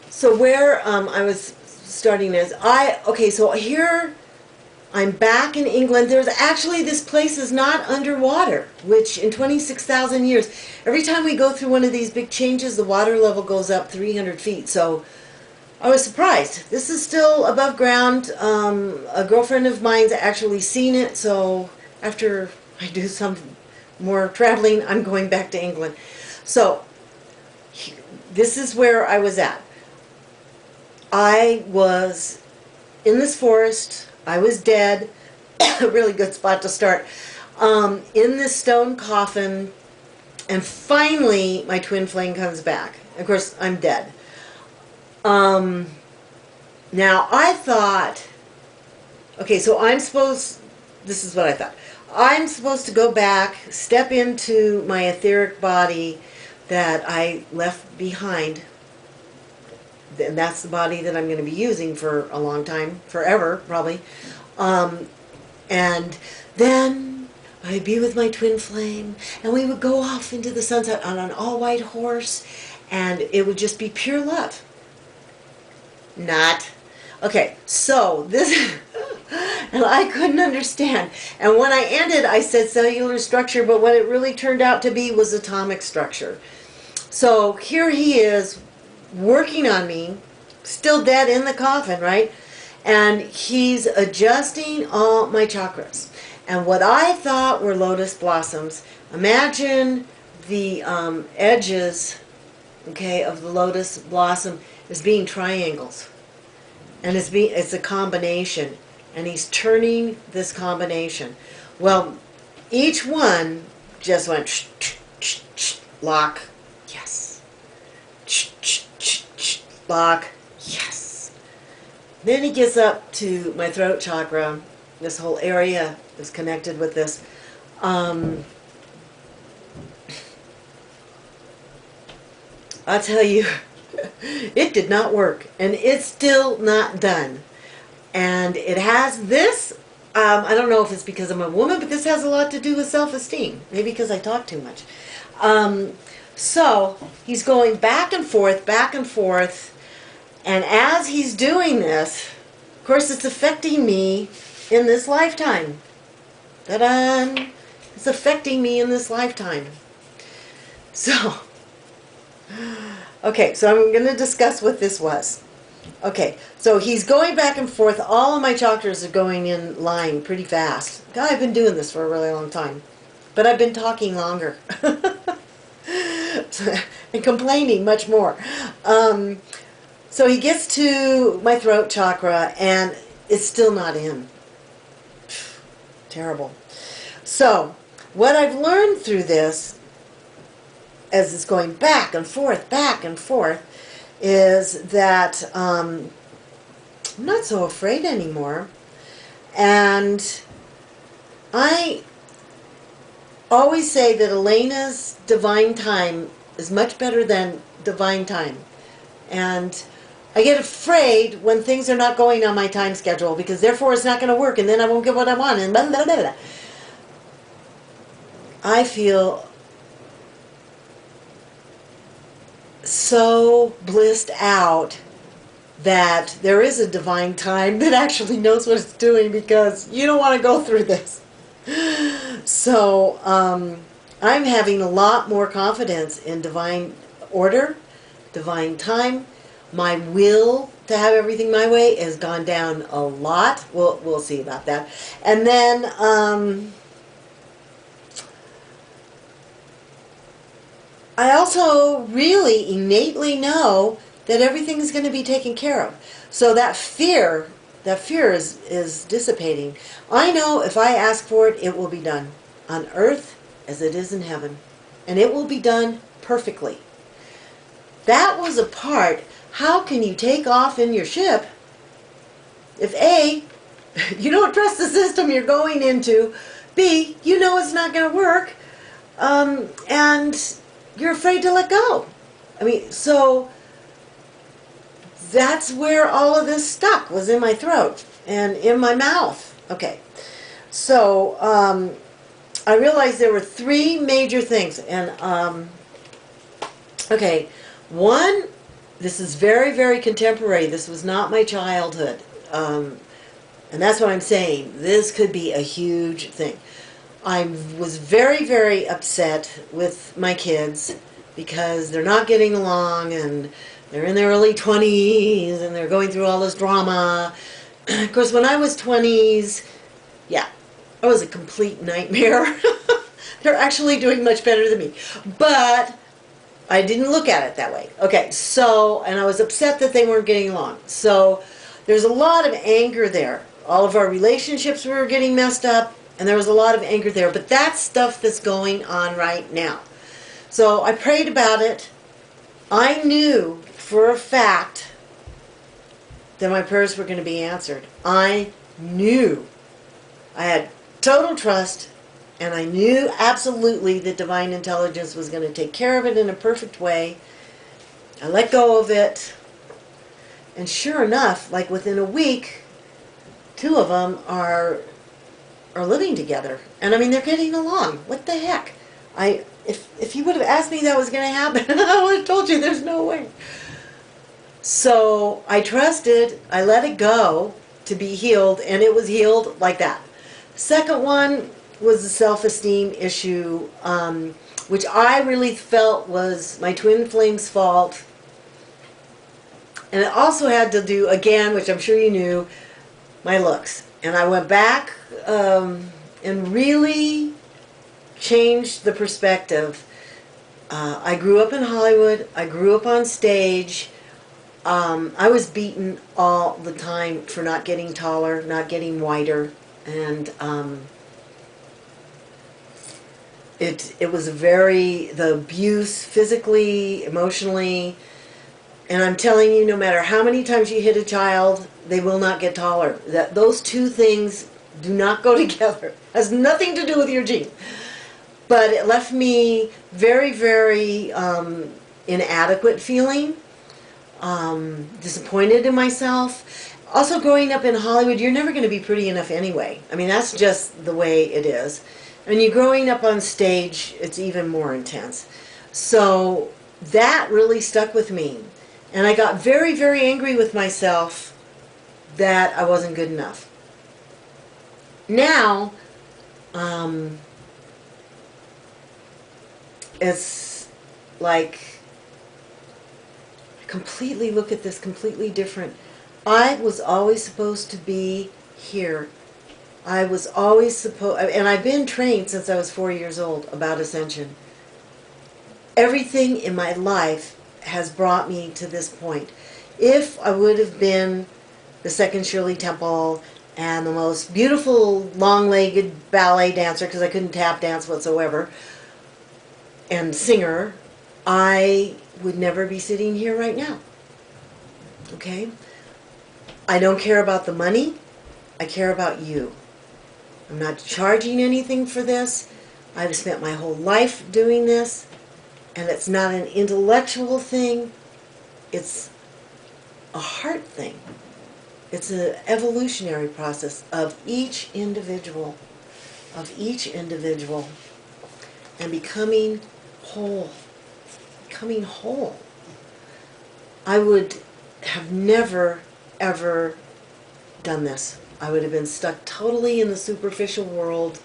So where I was starting is, okay, so here I'm back in England. There's actually, this place is not underwater, which in 26,000 years, every time we go through one of these big changes, the water level goes up 300 feet. So I was surprised. This is still above ground. A girlfriend of mine's actually seen it, so after I do some more traveling, I'm going back to England. So this is where I was at. I was in this forest. I was dead. A really good spot to start. In this stone coffin, and finally my twin flame comes back. Of course, I'm dead. Now I thought, okay, so this is what I thought. I'm supposed to go back, step into my etheric body that I left behind. And that's the body that I'm going to be using for a long time, forever, probably. And then I'd be with my twin flame, and we would go off into the sunset on an all-white horse, and it would just be pure love. Not. Okay, so this, and I couldn't understand. And when I ended, I said cellular structure, but what it really turned out to be was atomic structure. So here he is, working on me, still dead in the coffin, right? And he's adjusting all my chakras. And what I thought were lotus blossoms, imagine the edges, okay, of the lotus blossom as being triangles. And it's a combination. And he's turning this combination. Well, each one just went lock, yes. Lock, yes. Then he gets up to my throat chakra. This whole area is connected with this. I'll tell you, it did not work, and it's still not done. And it has this, I don't know if it's because I'm a woman, but this has a lot to do with self-esteem. Maybe because I talk too much. So he's going back and forth, and as he's doing this, of course it's affecting me in this lifetime. Ta-da! It's affecting me in this lifetime. So, okay, so I'm going to discuss what this was. Okay, so he's going back and forth. All of my chakras are going in line pretty fast. God, I've been doing this for a really long time. But I've been talking longer. And complaining much more. So he gets to my throat chakra, and it's still not in. Terrible. So, what I've learned through this, as it's going back and forth, is that I'm not so afraid anymore. And I always say that Alayna's divine time is much better than divine time. And I get afraid when things are not going on my time schedule, because therefore it's not going to work, and then I won't get what I want, and blah, blah, blah, blah. I feel so blissed out that there is a divine time that actually knows what it's doing, because you don't want to go through this. So I'm having a lot more confidence in divine order, divine time. My will to have everything my way has gone down a lot. We'll see about that. And then I also really innately know that everything is going to be taken care of. So that fear is dissipating. I know if I ask for it, it will be done on earth as it is in heaven. And it will be done perfectly. That was a part. How can you take off in your ship if A, you don't trust the system you're going into, B, you know it's not going to work, and you're afraid to let go? I mean, so that's where all of this stuck, was in my throat and in my mouth. Okay, so I realized there were three major things, and okay, one This is very, very contemporary. This was not my childhood. And that's what I'm saying. This could be a huge thing. I was very, very upset with my kids because they're not getting along and they're in their early 20s and they're going through all this drama. Of course, when I was 20s, yeah, I was a complete nightmare. They're actually doing much better than me. But I didn't look at it that way. Okay, so, and I was upset that they weren't getting along. So there's a lot of anger there. All of our relationships were getting messed up, and there was a lot of anger there. But that's stuff that's going on right now. So I prayed about it. I knew for a fact that my prayers were going to be answered. I knew. I had total trust, and I knew absolutely that divine intelligence was going to take care of it in a perfect way. I let go of it, and sure enough, like within a week, two of them are living together, and I mean they're getting along. What the heck? If you would have asked me that was going to happen, I would have told you there's no way. So I trusted. I let it go to be healed, and it was healed like that. The second one was a self-esteem issue, which I really felt was my twin flame's fault. And it also had to do, again, which I'm sure you knew, my looks. And I went back and really changed the perspective. I grew up in Hollywood. I grew up on stage. I was beaten all the time for not getting taller, not getting wider. And it was the abuse physically, emotionally. And I'm telling you, no matter how many times you hit a child, they will not get taller. Those two things do not go together. It has nothing to do with your gene. But it left me very, very inadequate feeling, disappointed in myself. Also, growing up in Hollywood, you're never going to be pretty enough anyway. I mean, that's just the way it is. And you're growing up on stage, it's even more intense. So that really stuck with me. And I got very, very angry with myself that I wasn't good enough. Now, it's like I completely look at this completely different. I was always supposed to be here. I was always supposed, and I've been trained since I was 4 years old about Ascension. Everything in my life has brought me to this point. If I would have been the second Shirley Temple and the most beautiful long-legged ballet dancer, because I couldn't tap dance whatsoever, and singer, I would never be sitting here right now. Okay? I don't care about the money. I care about you. I'm not charging anything for this. I've spent my whole life doing this. And it's not an intellectual thing. It's a heart thing. It's an evolutionary process of each individual. And becoming whole. Becoming whole. I would have never, ever done this. I would have been stuck totally in the superficial world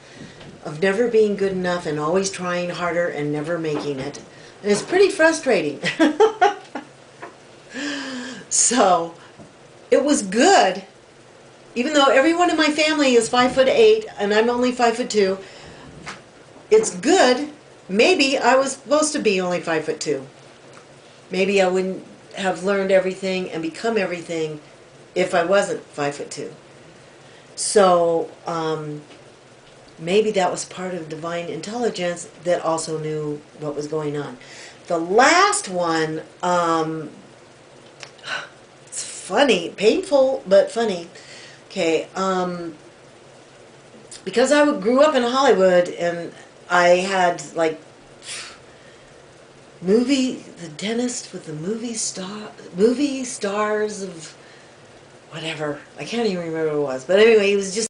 of never being good enough and always trying harder and never making it. And it's pretty frustrating. So, it was good. Even though everyone in my family is 5'8" and I'm only 5'2", it's good. Maybe I was supposed to be only 5'2". Maybe I wouldn't have learned everything and become everything if I wasn't 5'2". So, maybe that was part of divine intelligence that also knew what was going on. The last one, it's funny, painful, but funny. Okay, because I grew up in Hollywood and I had like the dentist with the movie stars of whatever. I can't even remember what it was. But anyway, he was just